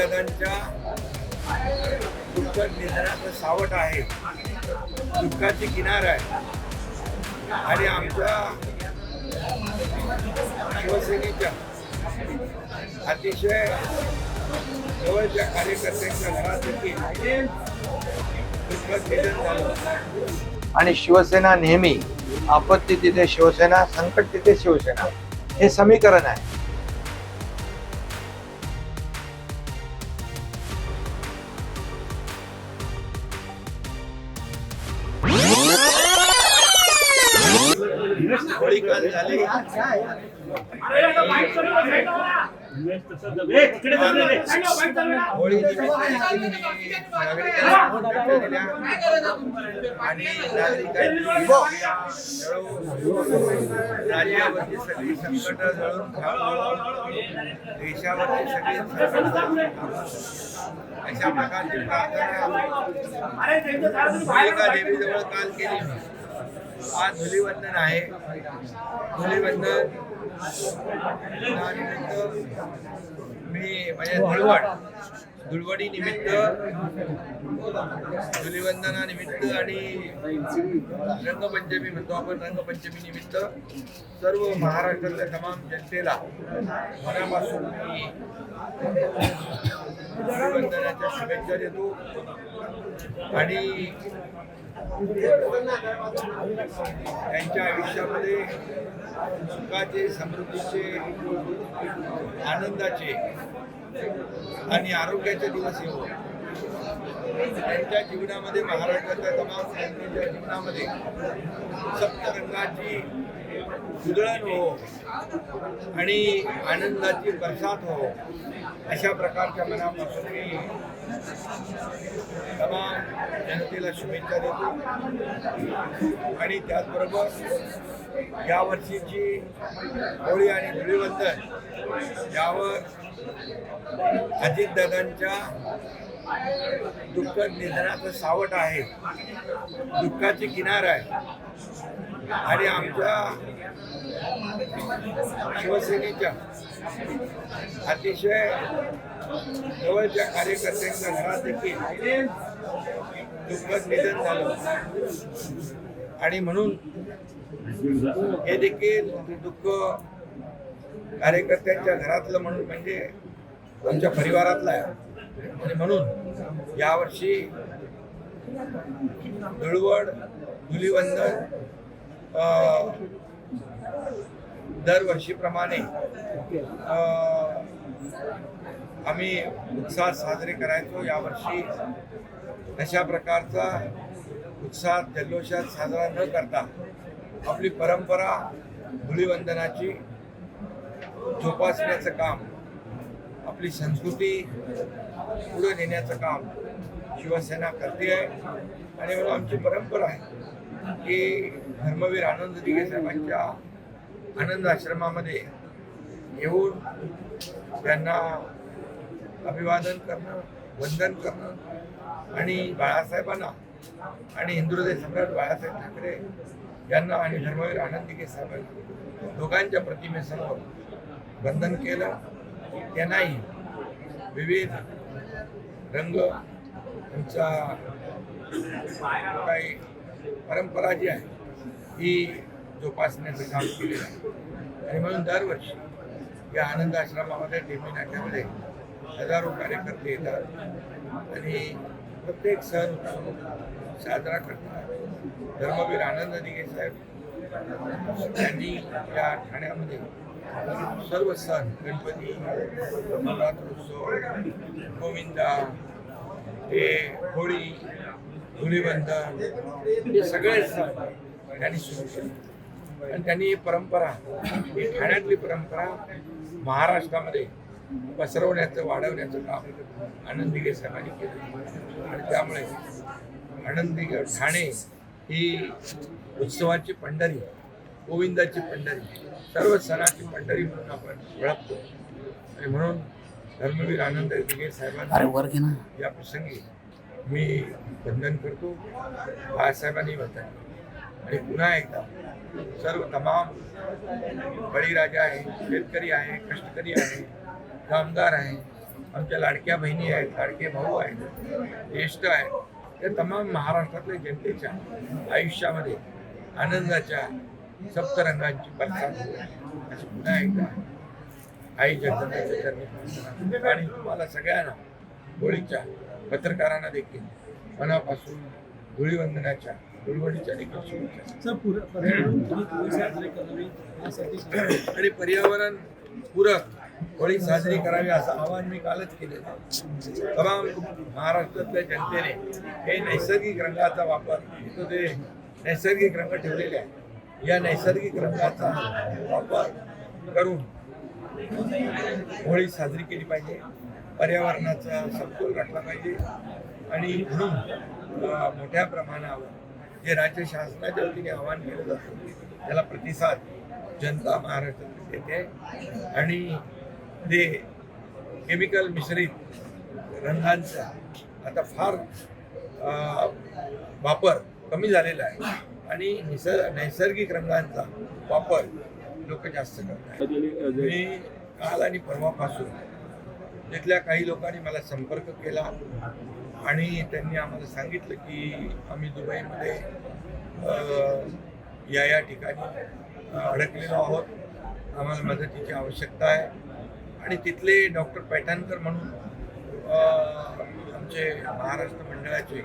अजितदादांच्या दुःखद निधनाचं सावट आहे, दुःखाची किनार आहे आणि आमच्या शिवसेनेच्या अतिशय जवळच्या कार्यकर्त्यांच्या घरात देखील दुःखद निधन झालं. आणि शिवसेना नेहमी आपत्ती तिथे शिवसेना, संकट तिथे शिवसेना, हे समीकरण आहे. होळी काल झाली, होळी आणि राज्यावरची सगळी संकट जळून देशावरची सगळी अशा प्रकारची प्रार्थना देवीजवळ काल केली. आज धुलीवंदन आहे. धुलीवंदन मी म्हणजे धुळवडी निमित्त, धुलीवंदनानिमित्त आणि रंगपंचमी म्हणतो आपण, रंगपंचमी निमित्त सर्व महाराष्ट्रातल्या तमाम जनतेला मनापासून मी धुलीवंदनाच्या शुभेच्छा देतो. आणि त्यांच्या आयुष्यामध्ये सुखाचे, समृद्धीचे, आनंदाचे आणि आरोग्याचे दिवस येवो. त्यांच्या जीवनामध्ये, महाराष्ट्राच्या तमाम जनतेच्या जीवनामध्ये सप्तरंगाची उधळण हो आणि आनंदाची बरसात हो, अशा प्रकारच्या मनापासून मी तमाम जनतेला शुभेच्छा देतो. आणि त्याचबरोबर या वर्षीची होळी आणि धुलीवंदन यावर अजितदादांच्या दुःखद निधनाचं सावट आहे, दुःखाची किनार आहे आणि आमच्या शिवसेनेच्या अतिशय जवळच्या कार्यकर्त्यांच्या घरात देखील दुःखद निधन झालं. आणि म्हणून हे देखील दुःख कार्यकर्त्यांच्या घरातलं म्हणून म्हणजे आमच्या परिवारातलं आहे. आणि म्हणून यावर्षी धुळवड धुलीवंदन दरवर्षीप्रमाणे आम्ही उत्साहात साजरे करायचो. यावर्षी अशा प्रकारचा उत्साहात जल्लोषात साजरा न करता आपली परंपरा धुलीवंदनाची जोपासण्याचं काम, आपली संस्कृती पुढे नेण्याचं काम शिवसेना करते आहे. आणि म्हणून आमची परंपरा आहे की धर्मवीर आनंद दिघे साहेबांच्या आनंद आश्रमामध्ये येऊन त्यांना अभिवादन करणं, वंदन करणं आणि बाळासाहेबांना आणि हिंदुहृदय सम्राट बाळासाहेब ठाकरे यांना आणि धर्मवीर आनंद दिघे साहेबांना दोघांच्या प्रतिमेसमोर वंदन केलं. त्यांनाही विविध रंग, त्यांचा काही परंपरा जी आहे ही जोपासण्याचं काम केलेलं आहे. आणि म्हणून दरवर्षी या आनंद आश्रमामध्ये टेंबी नाक्यामध्ये हजारो कार्यकर्ते येतात आणि प्रत्येक सण उत्सव साजरा करतात. धर्मवीर आनंद दिघे साहेब यांनी या ठाण्यामध्ये सर्व सण, गणपती, नवरात्रोत्सव, गोविंदा, हे होळी, धुलीवंदन, हे सगळे सण त्यांनी सुरू केले. आणि त्यांनी ही परंपरा, ही ठाण्यातली परंपरा महाराष्ट्रामध्ये पसरवण्याचं, वाढवण्याचं काम आनंद दिघे साहेबांनी केलं. आणि त्यामुळे आनंद दिघे ठाणे ही उत्सवाची पंढरी, गोविंदाची पंढरी, सर्व सणाची पंढरी म्हणून आपण ओळखतो. आणि म्हणून धर्मवीर आनंद दिघे साहेबांना या प्रसंगी मी वंदन करतो. बाळासाहेबांनी वंदन. आणि पुन्हा एकदा सर्व तमाम बळीराजा आहे, शेतकरी आहे, कष्टकरी आहे, कामगार आहे, आमच्या लाडक्या बहिणी आहेत, लाडके भाऊ आहेत, ज्येष्ठ आहेत, त्या तमाम महाराष्ट्रातल्या जनतेच्या आयुष्यामध्ये आनंदाच्या सप्तरंगांची बरसात हो अशी पुन्हा एकदा आई जगदंबेच्या चरणी प्रार्थना करतो. आणि तुम्हाला सगळ्यांना होळीच्या, पत्रकारांना देखील मनापासून धुळीवंदनाच्या, धुळवडीच्या देखील शुभेच्छा. आणि पर्यावरण पूरक होळी साजरी करावी असं आवाहन मी कालच केलेलं. तमाम महाराष्ट्रातल्या जनतेने हे नैसर्गिक रंगाचा वापर, तो ते नैसर्गिक रंग ठेवलेले आहे, या नैसर्गिक रंगाचा वापर करून होळी साजरी केली पाहिजे, पर्यावरणाचा समतोल राखला पाहिजे. आणि म्हणून मोठ्या प्रमाणावर जे राज्य शासनाच्या वतीने आवाहन केलं जातं त्याला प्रतिसाद जनता महाराष्ट्रात देते. आणि ते केमिकल मिश्रित रंगांचा आता फार वापर कमी झालेला आहे आणि नैसर्गिक रंगांचा वापर लोक जास्त करतात. मी काल आणि परवापासून तिथल्या काही लोकांनी मला संपर्क केला आणि त्यांनी आम्हाला सांगितलं की आम्ही दुबईमध्ये या ठिकाणी अडकलेलो आहोत, आम्हाला मदतीची आवश्यकता आहे. आणि तिथले डॉक्टर पैठणकर म्हणून आमचे महाराष्ट्र मंडळाचे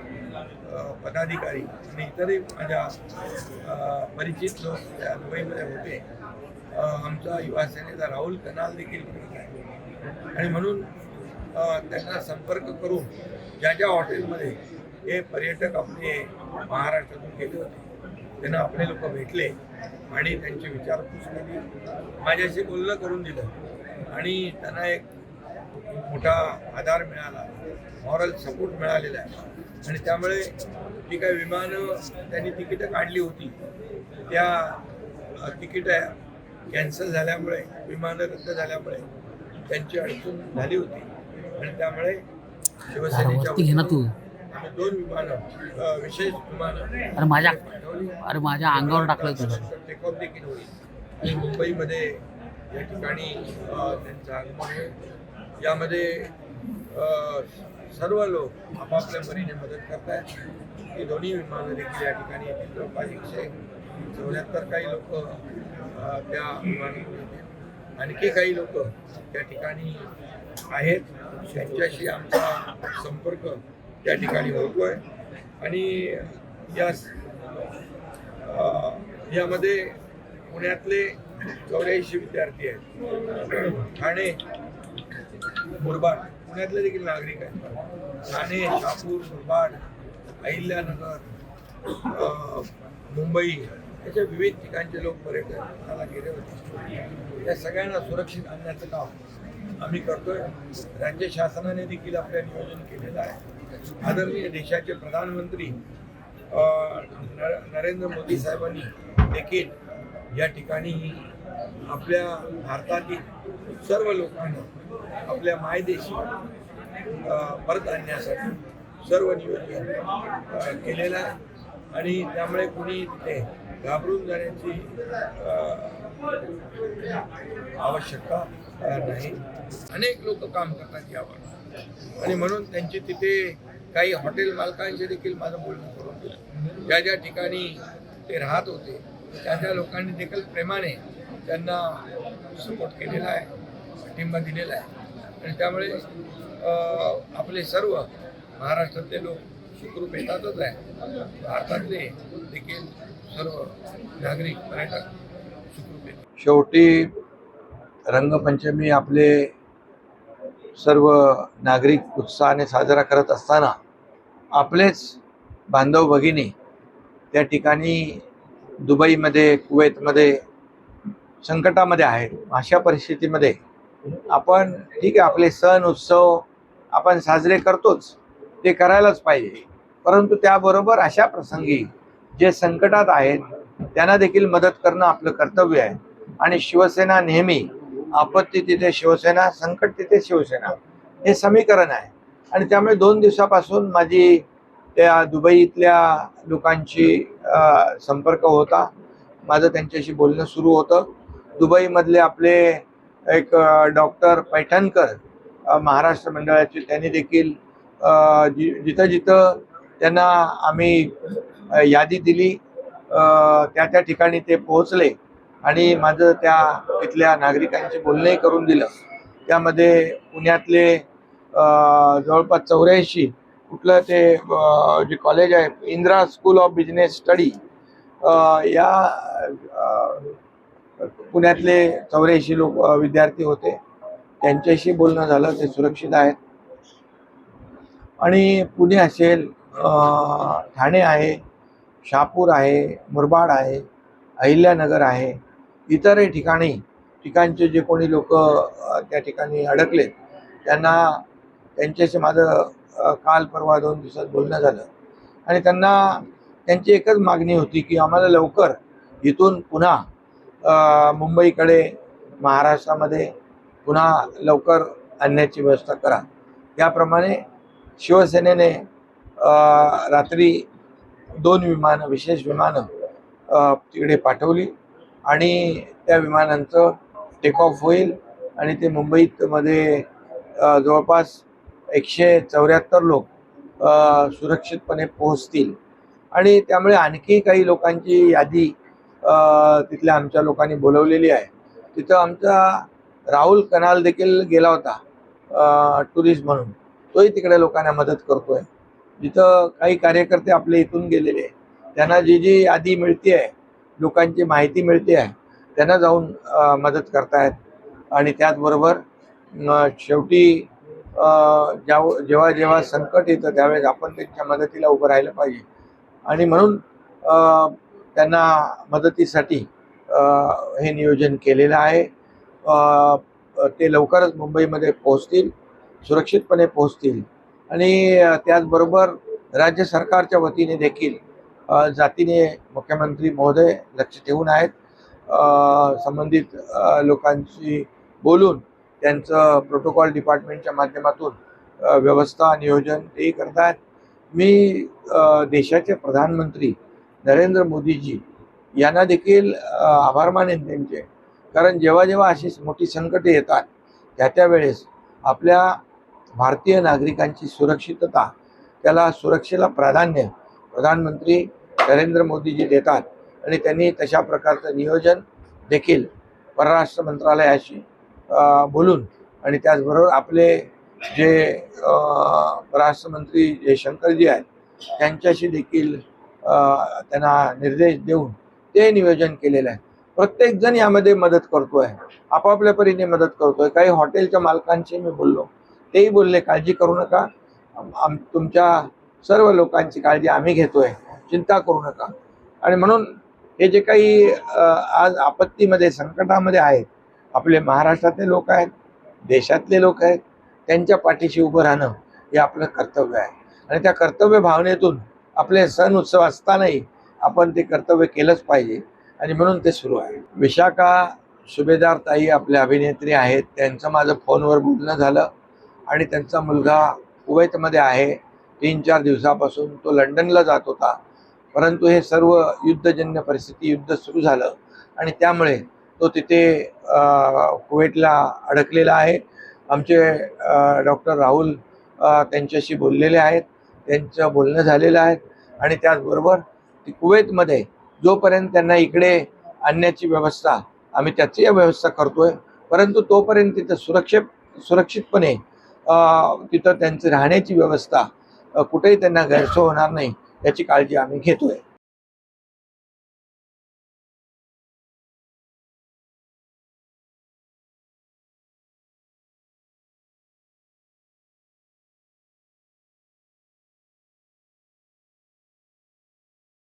पदाधिकारी आणि इतरही माझ्या परिचित लोक त्या दुबईमध्ये होते. आमचा युवासेनेचा राहुल कनाल देखील करत आहे. आणि म्हणून त्यांना संपर्क करून ज्या ज्या हॉटेलमध्ये हे पर्यटक आपले महाराष्ट्रातून गेले होते त्यांना आपले लोक भेटले आणि त्यांची विचारपूस केली, माझ्याशी बोलणं करून दिलं आणि त्यांना एक मोठा आधार मिळाला, मॉरल सपोर्ट मिळालेला आहे. आणि त्यामुळे जी काही विमानं त्यांनी तिकीटं काढली होती त्या तिकीटं कॅन्सल झाल्यामुळे, विमानं रद्द झाल्यामुळे त्यांची अडचण झाली होती. आणि त्यामुळे शिवसेनेच्या आम्ही 2 विमानं, विशेष विमानं माझ्या अंगावर टाकलं तुझं टेकऑफ देखील होईल. आणि मुंबईमध्ये या ठिकाणी त्यांचं आगमन आहे. यामध्ये सर्व लोक आपापल्या परीने मदत करत आहेत. ही दोन्ही विमानं देखील या ठिकाणी येतील. जवळपास 174 काही लोक त्या विमानातून येतील. आणखी काही लोक त्या ठिकाणी आहेत, त्यांच्याशी आमचा संपर्क त्या ठिकाणी होतोय. आणि यामध्ये पुण्यातले 84 विद्यार्थी आहेत, ठाणे, मुरबाड पुण्यातले देखील नागरिक आहेत, ठाणे, शहापूर, मुरबाड, अहिल्यानगर, मुंबई अशा विविध ठिकाणचे लोक पर्यटनाला गेले होते. या सगळ्यांना सुरक्षित आणण्याचं काम आम्ही करतोय. राज्य शासनाने देखील आपलं नियोजन केलेलं आहे. आदरणीय देशाचे प्रधानमंत्री नरेंद्र मोदी साहेबांनी देखील या ठिकाणी आपल्या भारतातील सर्व लोकांना आपल्या मायदेशी परत आणण्यासाठी सर्व नियोजन केलेलं आहे. आणि त्यामुळे कोणी तिथे घाबरून जाण्याची आवश्यकता नाही. अनेक लोक काम करतात यावर आणि म्हणून त्यांची तिथे काही हॉटेल मालकांचे देखील माझं बोलणं करून दिलं. ज्या ज्या ठिकाणी ते राहत होते त्या त्या लोकांनी देखील प्रेमाने त्यांना सपोर्ट केलेला आहे, पाठिंबा दिलेला आहे. आणि त्यामुळे आपले सर्व महाराष्ट्रातले लोक सुखरूप येतातच आहे. भारतातले देखील सर्व नागरिक पर्यटक सुखरूप येतात. शेवटी रंगपंचमी आपले सर्व नागरिक उत्साहाने साजरा करत असताना आपलेच बांधव भगिनी त्या ठिकाणी दुबईमध्ये, कुवेतमध्ये संकटामध्ये आहेत. अशा परिस्थितीमध्ये आपण ठीक आहे, आपले सण उत्सव आपण साजरे करतोच, ते करायलाच पाहिजे. परंतु त्याबरोबर अशा प्रसंगी जे संकटात आहेत त्यांना देखील मदत करणं आपलं कर्तव्य आहे. आणि शिवसेना नेहमी आपत्ती तिथे शिवसेना, संकट तिथे शिवसेना हे समीकरण आहे. आणि त्यामुळे 2 दिवसापासून माझी त्या दुबईतल्या लोकांची संपर्क होता, माझं त्यांच्याशी बोलणं सुरू होतं. दुबईमधले आपले एक डॉक्टर पैठणकर महाराष्ट्र मंडळाचे त्यांनी देखील जिथं जिथं त्यांना आम्ही यादी दिली त्या त्या ठिकाणी ते पोहोचले आणि माझं त्या तिथल्या नागरिकांची बोलणंही करून दिलं. त्यामध्ये पुण्यातले जवळपास 84 कुठलं ते जे कॉलेज आहे Indira school of business study या पुण्यातले 84 लोक विद्यार्थी होते. त्यांच्याशी बोलणं झालं, ते सुरक्षित आहेत. आणि पुणे असेल, ठाणे आहे, शहापूर आहे, मुरबाड आहे, अहिल्यानगर आहे, इतरही ठिकाणचे जे कोणी लोक त्या ठिकाणी अडकलेत त्यांच्याशी माझं काल परवा 2 दिवसात बोलणं झालं. आणि त्यांची एकच मागणी होती की आम्हाला लवकर इथून पुन्हा मुंबईकडे महाराष्ट्रामध्ये पुन्हा लवकर आणण्याची व्यवस्था करा. त्याप्रमाणे शिवसेनेने रात्री 2 विमानं, विशेष विमानं तिकडे पाठवली आणि त्या विमानांचं टेक ऑफ होईल आणि ते मुंबईमध्ये जवळपास 174 लोक सुरक्षितपणे पोहोचतील. आणि त्यामुळे आणखी काही लोकांची यादी तिथल्या आमच्या लोकांनी बोलवलेली आहे. तिथं आमचा राहुल कनाल देखील गेला होता टुरिस्ट म्हणून, तोही तिकडे लोकांना मदत करतोय. जिथं काही कार्यकर्ते आपले इथून गेलेले आहे त्यांना जी यादी मिळते आहे, लोकांची माहिती मिळते आहे, त्यांना जाऊन मदत करतायत. आणि त्याचबरोबर शेवटी जेव्हा जेव्हा संकट येतं त्यावेळेस आपण त्यांच्या मदतीला उभं राहिलं पाहिजे. आणि म्हणून त्यांना मदतीसाठी हे नियोजन केलेलं आहे. ते लवकरच मुंबईमध्ये पोहोचतील, सुरक्षितपणे पोहोचतील. आणि त्याचबरोबर राज्य सरकारच्या वतीने देखील जातीने मुख्यमंत्री महोदय लक्ष ठेवून आहेत. संबंधित लोकांशी बोलून त्यांचं प्रोटोकॉल डिपार्टमेंटच्या माध्यमातून व्यवस्था नियोजन तेही करतात. मी देशाचे प्रधानमंत्री नरेंद्र मोदीजी यांना देखील आभार मानेन त्यांचे, कारण जेव्हा जेव्हा अशी मोठी संकटे येतात त्यावेळेस आपल्या भारतीय नागरिकांची सुरक्षितता, त्याला सुरक्षेला प्राधान्य प्रधानमंत्री नरेंद्र मोदीजी देतात. आणि त्यांनी तशा प्रकारचं नियोजन देखील परराष्ट्र मंत्रालयाशी बोलून आणि त्याचबरोबर आपले जे परराष्ट्रमंत्री जयशंकरजी आहेत त्यांच्याशी देखील त्यांना निर्देश देऊन ते नियोजन केलेलं आहे. प्रत्येकजण यामध्ये मदत करतोय, आपापल्या परीने मदत करतोय. काही हॉटेलच्या मालकांशी मी बोललो, तेही बोलले काळजी करू नका, तुमच्या सर्व लोकांची काळजी आम्ही घेतोय, चिंता करू नका. आणि म्हणून हे जे काही आज आपत्तीमध्ये संकटामध्ये आहेत आपले महाराष्ट्रातले लोक आहेत, देशातले लोक आहेत, त्यांच्या पाठीशी उभं राहणं हे आपलं कर्तव्य आहे. आणि त्या कर्तव्य भावनेतून आपले सण उत्सव असतानाही आपण ते कर्तव्य केलंच पाहिजे. आणि म्हणून ते सुरू आहे. विशाखा सुभेदार ताई आपल्या अभिनेत्री आहेत, त्यांचं माझं फोनवर बोलणं झालं. आणि त्यांचा मुलगा कुवैतमध्ये आहे, 3-4 दिवसापासून तो लंडनला जात होता. परंतु हे सर्व युद्धजन्य परिस्थिती, युद्ध सुरू झालं आणि त्यामुळे तो तिथे कुवैतला अडकलेला आहे. आमचे डॉक्टर राहुल त्यांच्याशी बोललेले आहेत, त्यांचं बोलणं झालेलं आहे. आणि त्याचबरोबर कुवैतमध्ये जोपर्यंत त्यांना इकडे आणण्याची व्यवस्था आम्ही त्याची व्यवस्था करतोय, परंतु तोपर्यंत तिथं सुरक्षितपणे तिथं त्यांची राहण्याची व्यवस्था कुठेही त्यांना गैरसोय होणार नाही याची काळजी आम्ही घेतोय.